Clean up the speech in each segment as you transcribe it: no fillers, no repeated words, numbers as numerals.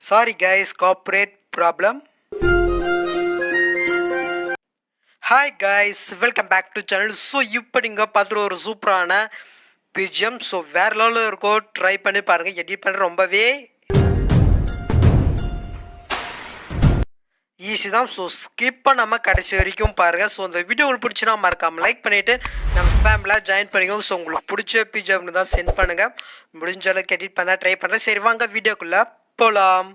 Sorry guys, corporate problem. Hi guys, welcome back to channel. So இப்போ நீங்க பார்த்துற ஒரு சூப்பரான BGM. ஸோ வேற லெவலில் இருக்கோ, ட்ரை பண்ணி பாருங்க. எடிட் பண்ண ரொம்பவே ஈஸி தான். ஸோ ஸ்கிப் பண்ணாமல் கடைசி வரைக்கும் பாருங்கள். ஸோ இந்த வீடியோ உங்களுக்கு பிடிச்சினா மறக்காமல் லைக் பண்ணிவிட்டு நம்ம ஃபேமிலியாக ஜாயின் பண்ணிக்கோங்க. ஸோ உங்களுக்கு பிடிச்ச பிஜிஎம்னு தான் சென்ட் பண்ணுங்கள். முடிஞ்ச அளவுக்கு எடிட் பண்ண ட்ரை பண்ணுறேன். சரி வாங்க வீடியோக்குள்ளே போகலாம்.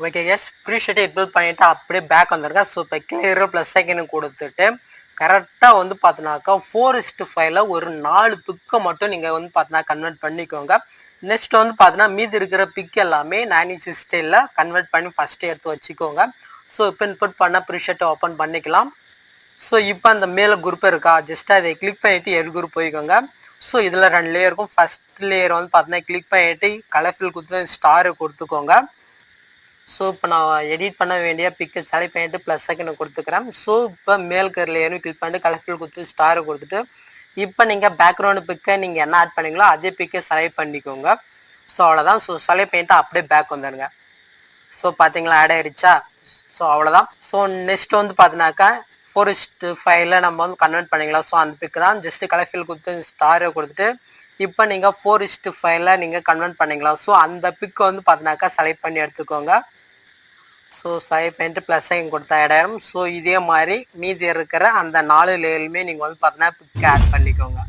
ஓகே கேஸ், ப்ரீஷீட்டை இன்க்ளூட் பண்ணிவிட்டு அப்படியே பேக் வந்துருக்கேன். ஸோ இப்போ கிளியர் ப்ளஸ் செகண்ட் கொடுத்துட்டு கரெக்டாக வந்து பார்த்தினாக்கா 4:5 ஒரு 4 பிக்கை மட்டும் நீங்கள் வந்து பார்த்தினா கன்வெர்ட் பண்ணிக்கோங்க. நெக்ஸ்ட் வந்து பார்த்தீங்கன்னா மீதி இருக்கிற பிக் எல்லாமே 9:6 ஸ்டைலில் கன்வெர்ட் பண்ணி ஃபஸ்ட்டு எடுத்து வச்சுக்கோங்க. ஸோ இப்போ இன்புட் பண்ண ப்ரீஷீட்டை ஓப்பன் பண்ணிக்கலாம். ஸோ இப்போ அந்த மேலே குரூப் இருக்கா, ஜஸ்ட் அதை கிளிக் பண்ணிவிட்டு எல் குரூப் போய்க்கோங்க. ஸோ இதில் 2 லேயர் இருக்கும். ஃபஸ்ட் லேயர் வந்து பார்த்தீங்கன்னா கிளிக் பண்ணிவிட்டு கலர்ஃபில் கொடுத்து ஸ்டாரு கொடுத்துக்கோங்க. ஸோ இப்போ நான் எடிட் பண்ண வேண்டிய பிக்கை செலக்ட் பண்ணிட்டு ப்ளஸ் செகண்ட் கொடுத்துக்கிறேன். ஸோ இப்போ மேல் லேயரும் கிளிக் பண்ணிட்டு கலர்ஃபில் கொடுத்து ஸ்டாரு கொடுத்துட்டு இப்போ நீங்கள் பேக்ரவுண்டு பிக்கை நீங்கள் என்ன ஆட் பண்ணீங்களோ அதே பிக்கை செலக்ட் பண்ணிக்கோங்க. ஸோ அவ்வளோதான். ஸோ செலக்ட் பண்ணிட்டு அப்படியே பேக் வந்துடுங்க. ஸோ பார்த்தீங்களா ஆட் ஆகிடுச்சா? ஸோ அவ்வளோதான். ஸோ நெக்ஸ்ட் வந்து பார்த்தினாக்கா 4:5 நம்ம வந்து கன்வெர்ட் பண்ணிக்கலாம். ஸோ அந்த பிக்கு தான் ஜஸ்ட்டு கலர்ஃபில் கொடுத்து ஸ்டாரை கொடுத்துட்டு இப்போ நீங்கள் 4:5 நீங்கள் கன்வெர்ட் பண்ணிக்கலாம். ஸோ அந்த பிக்கை வந்து பார்த்தினாக்கா செலக்ட் பண்ணி எடுத்துக்கோங்க. ஸோ செலக்ட் பண்ணிட்டு ப்ளஸ் சைன் கொடுத்தா இடம். ஸோ இதே மாதிரி மீதி இருக்கிற அந்த 4 லேயருமே நீங்கள் வந்து பார்த்தீங்கன்னா பிக்கை ஆட் பண்ணிக்கோங்க.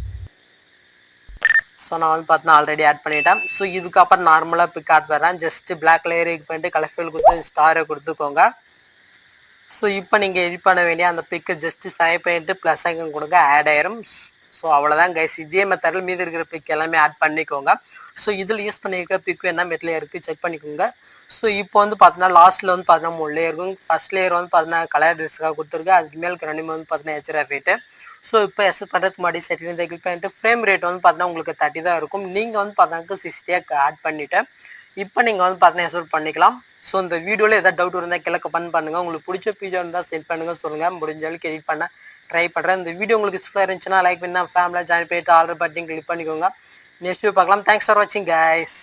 ஸோ நான் வந்து பார்த்தீங்கன்னா ஆல்ரெடி ஆட் பண்ணிட்டேன். ஸோ இதுக்கப்புறம் நார்மலாக பிக் ஆட் பண்ணுறேன். ஜஸ்ட்டு பிளாக் லேயர் இது பண்ணிட்டு கலர்ஃபில் கொடுத்து ஸ்டாரை கொடுத்துக்கோங்க. ஸோ இப்போ நீங்கள் எடிட் பண்ண வேண்டிய அந்த பிக்கை ஜஸ்ட்டு செலக்ட் பண்ணிட்டு ப்ளஸ் சைன் கொடுங்க, ஆட் ஆயிரும். ஸோ அவ்வளோதான் கைஸ். இதே மெத்தடில் மீதி இருக்கிற பிக் எல்லாமே ஆட் பண்ணிக்கோங்க. ஸோ இதில் யூஸ் பண்ணியிருக்க பிக்கு என்ன மெட்டில் இருக்குது செக் பண்ணிக்கோங்க. ஸோ இப்போ வந்து பார்த்தீங்கன்னா லாஸ்ட்டில் வந்து பார்த்தீங்கன்னா 3 லேயர் இருக்கும். ஃபஸ்ட் லேயர் வந்து பார்த்தீங்கன்னா கலர் ட்ரெஸ்ஸாக கொடுத்துருக்கு. அதுக்கு மேலே 2 வந்து பார்த்தீங்கன்னா ஹெச்ஆர்எஃப். ஸோ இப்போ எஸ் பண்ணுறதுக்கு முன்னாடி செட்டிங் கிளிக் பண்ணிட்டு ஃப்ரேம் ரேட் வந்து பார்த்தீங்கன்னா உங்களுக்கு 30 தான் இருக்கும். நீங்கள் வந்து பார்த்தீங்கன்னா 60 ஆட் பண்ணிவிட்டு இப்போ நீங்கள் வந்து பார்த்தீங்கன்னா எஸ்ட் பண்ணிக்கலாம். ஸோ இந்த வீடியோவில் எதாவது டவுட் இருந்தால் கீழே கமெண்ட் பண்ணுங்கள். உங்களுக்கு பிடிச்ச பிஜா இருந்தால் சென்ட் பண்ணுங்கள், சொல்லுங்கள். முடிஞ்ச அளவுக்கு எடிட் பண்ண ட்ரை பண்ணுறேன். இந்த வீடியோ உங்களுக்கு யூஸ்ஃபுல்லாக இருந்துச்சுன்னா லைக் பண்ணி ஃபேமிலியாக ஜாயின் பண்ணிட்டு ஆர்டர் பட்டிங் கிளிக் பண்ணிக்கோங்க. நெக்ஸ்ட் வீடியோ பார்க்கலாம். தேங்க்ஸ் ஃபார் வாட்சிங் கைஸ்.